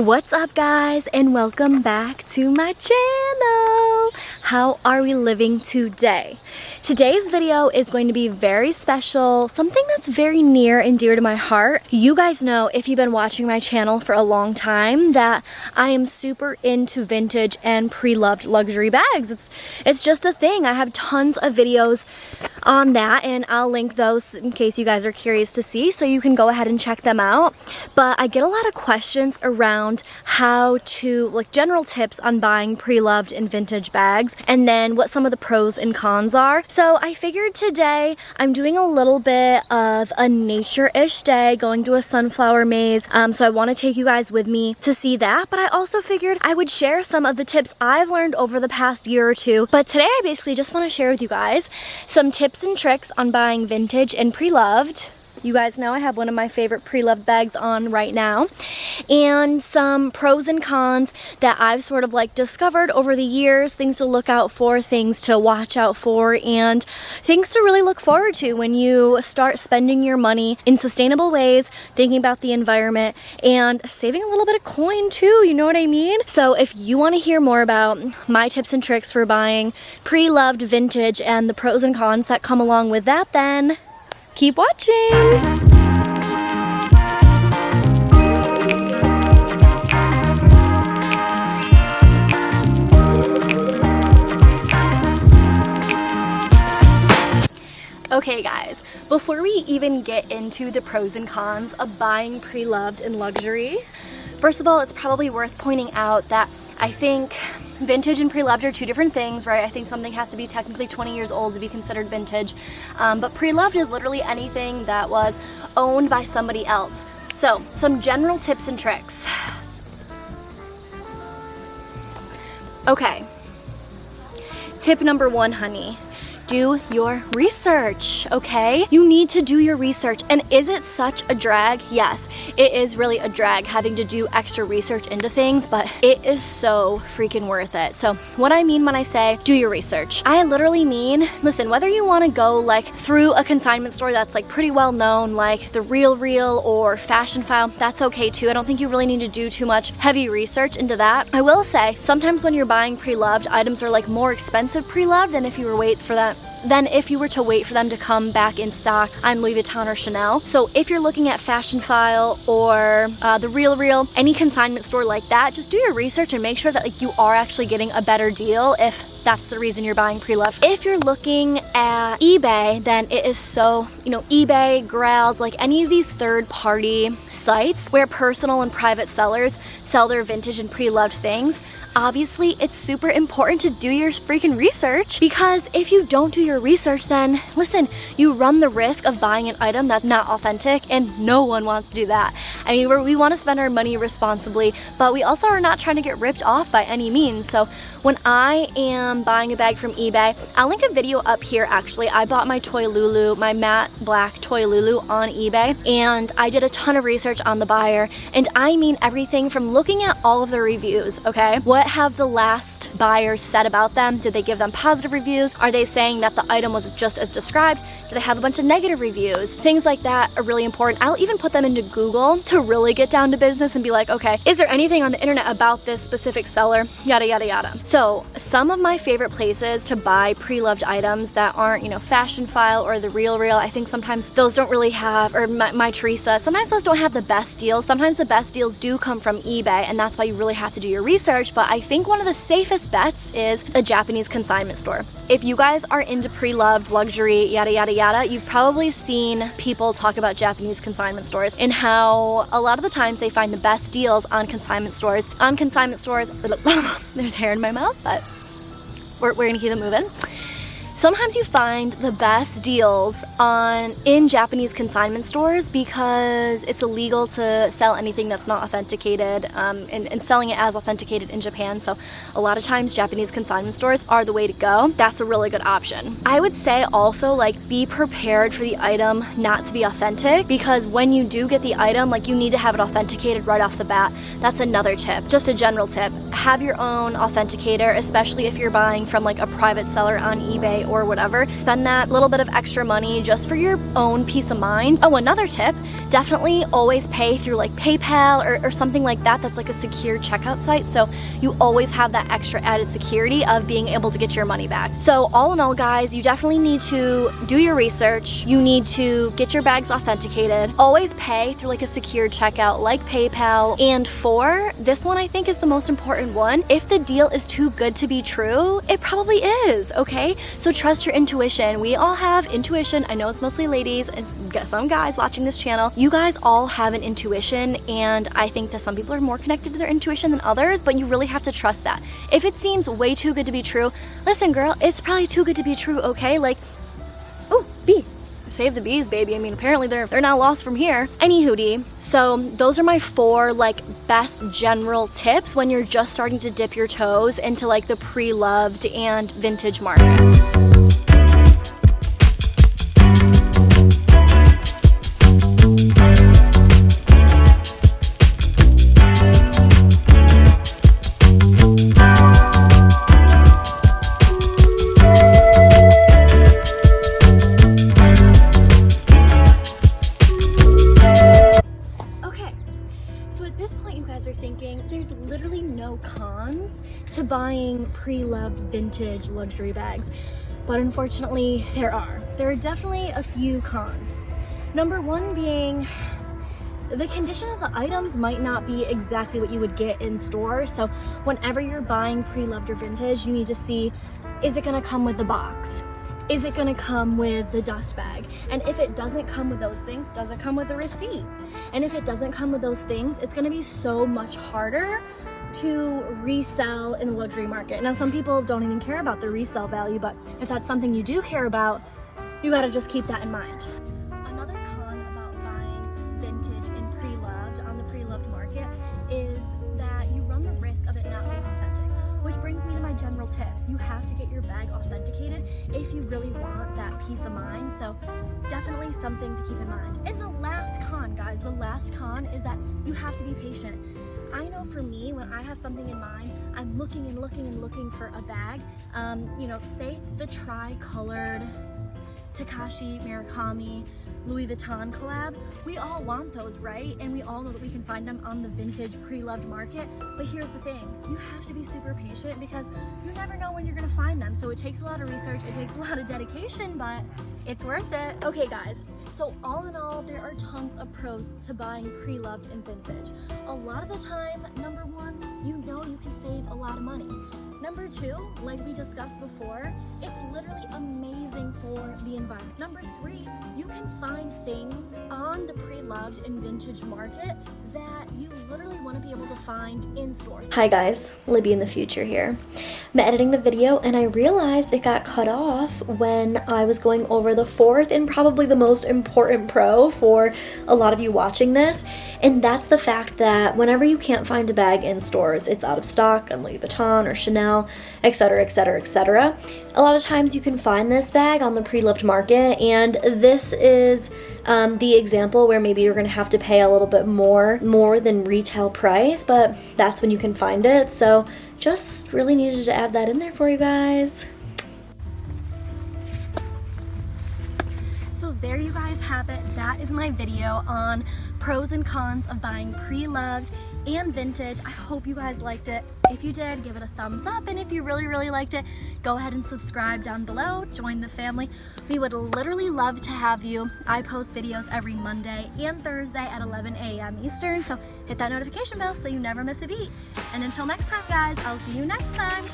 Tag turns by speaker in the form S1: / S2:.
S1: What's up, guys, and welcome back to my channel. How are we living today? Today's video is going to be very special, something that's very near and dear to my heart. You guys know, if you've been watching my channel for a long time, that I am super into vintage and pre-loved luxury bags. It's just a thing. I have tons of videos on that, and I'll link those in case you guys are curious to see, so you can go ahead and check them out. But I get a lot of questions around how to, like, general tips on buying pre-loved and vintage bags, and then what some of the pros and cons are. So I figured today I'm doing a little bit of a nature-ish day, going to a sunflower maze. So I want to take you guys with me to see that, but I also figured I would share some of the tips I've learned over the past year or two. But today I basically just want to share with you guys some tips and tricks on buying vintage and pre-loved. You guys know I have one of my favorite pre-loved bags on right now, and some pros and cons that I've sort of like discovered over the years, things to look out for, things to watch out for, and things to really look forward to when you start spending your money in sustainable ways, thinking about the environment, and saving a little bit of coin too, you know what I mean? So if you want to hear more about my tips and tricks for buying pre-loved vintage and the pros and cons that come along with that, then keep watching! Okay guys, before we even get into the pros and cons of buying pre-loved and luxury, first of all, it's probably worth pointing out that I think vintage and pre-loved are two different things, right? I think something has to be technically 20 years old to be considered vintage, but pre-loved is literally anything that was owned by somebody else. So, some general tips and tricks. Okay, tip number one, honey. Do your research, okay? You need to do your research. And is it such a drag? Yes, it is really a drag having to do extra research into things, but it is so freaking worth it. So what I mean when I say do your research, I literally mean, listen, whether you want to go like through a consignment store that's like pretty well known, like the Real or Fashion File, that's okay too. I don't think you really need to do too much heavy research into that. I will say, sometimes when you're buying pre-loved, items are like more expensive pre-loved than if you were to wait for them to come back in stock on Louis Vuitton or Chanel. So if you're looking at Fashion File or the Real, any consignment store like that, just do your research and make sure that like you are actually getting a better deal if that's the reason you're buying pre-loved. If you're looking at eBay, then it is so, eBay, Grails, like any of these third-party sites where personal and private sellers sell their vintage and pre-loved things. Obviously, it's super important to do your freaking research, because if you don't do your research, then listen, you run the risk of buying an item that's not authentic, and no one wants to do that. I mean, we want to spend our money responsibly, but we also are not trying to get ripped off by any means. So when I am buying a bag from eBay, I'll link a video up here actually. I bought my toy Lulu, my matte black toy Lulu on eBay, and I did a ton of research on the buyer, and I mean everything from looking at all of the reviews, okay? What have the last buyers said about them? Did they give them positive reviews? Are they saying that the item was just as described? Do they have a bunch of negative reviews? Things like that are really important. I'll even put them into Google to really get down to business and be like, okay, is there anything on the internet about this specific seller? Yada, yada, yada. So some of my favorite places to buy pre-loved items that aren't, Fashion File or the Real, I think sometimes those don't really have, or my Teresa, sometimes those don't have the best deals. Sometimes the best deals do come from eBay, and that's why you really have to do your research. But I think one of the safest bets is a Japanese consignment store. If you guys are into pre-loved, luxury, yada, yada, yada, you've probably seen people talk about Japanese consignment stores and how a lot of the times they find the best deals on consignment stores. On consignment stores, there's hair in my mouth, but we're gonna keep it moving. Sometimes you find the best deals in Japanese consignment stores because it's illegal to sell anything that's not authenticated, and selling it as authenticated in Japan. So a lot of times Japanese consignment stores are the way to go. That's a really good option. I would say also, like, be prepared for the item not to be authentic, because when you do get the item, like, you need to have it authenticated right off the bat. That's another tip, just a general tip. Have your own authenticator, especially if you're buying from like a private seller on eBay buy or whatever. Spend that little bit of extra money just for your own peace of mind. Oh, another tip, definitely always pay through like PayPal or something like that that's like a secure checkout site, so you always have that extra added security of being able to get your money back. So all in all, guys, you definitely need to do your research. You need to get your bags authenticated. Always pay through like a secure checkout like PayPal. And for this one, I think is the most important one. If the deal is too good to be true, it probably is, okay? So trust your intuition. We all have intuition. I know it's mostly ladies and some guys watching this channel. You guys all have an intuition, and I think that some people are more connected to their intuition than others, but you really have to trust that. If it seems way too good to be true, listen, girl, it's probably too good to be true, okay? Like, oh, bee. Save the bees, baby. I mean, apparently they're not lost from here. Anywho, so those are my 4 like best general tips when you're just starting to dip your toes into like the pre-loved and vintage market. There's literally no cons to buying pre-loved vintage luxury bags, but unfortunately there are. There are definitely a few cons. Number 1 being the condition of the items might not be exactly what you would get in store. So whenever you're buying pre-loved or vintage, you need to see, is it going to come with the box? Is it going to come with the dust bag? And if it doesn't come with those things, does it come with the receipt? And if it doesn't come with those things, it's going to be so much harder to resell in the luxury market. Now, some people don't even care about the resale value, but if that's something you do care about, you got to just keep that in mind. Another con about buying vintage and pre-loved on the pre-loved market is that you run the risk of it not being authentic, which brings me to my general tips. You have to get your bag authenticated if you really want that peace of mind. So definitely something to keep in mind. And the last con, guys, the last con is that you have to be patient. I know for me, when I have something in mind, I'm looking and looking and looking for a bag. You know, say the tri-colored Takashi Murakami Louis Vuitton collab. We all want those, right? And we all know that we can find them on the vintage pre-loved market. But here's the thing, you have to be super patient because you never know when you're gonna find them. So it takes a lot of research, it takes a lot of dedication, but it's worth it. Okay guys, so all in all, there are tons of pros to buying pre-loved and vintage. A lot of the time, number 1, you know you can save a lot of money. Number 2, like we discussed before, it's literally amazing for the environment. Number 3, you can find things on the pre-loved and vintage market that you literally want to be able to find in stores. Hi guys, Libby in the future here. I'm editing the video and I realized it got cut off when I was going over the 4th and probably the most important pro for a lot of you watching this, and that's the fact that whenever you can't find a bag in stores, it's out of stock on Louis Vuitton or Chanel, etc, etc, etc. A lot of times you can find this bag on the pre-loved market, and this is the example where maybe you're gonna have to pay a little bit more than retail price, but that's when you can find it. So just really needed to add that in there for you guys. So there you guys have it. That is my video on pros and cons of buying pre-loved and vintage. I hope you guys liked it. If you did, give it a thumbs up, and if you really liked it, go ahead and subscribe down below, join the family. We would literally love to have you. I post videos every Monday and Thursday at 11 a.m. Eastern, so hit that notification bell so you never miss a beat. And until next time guys, I'll see you next time.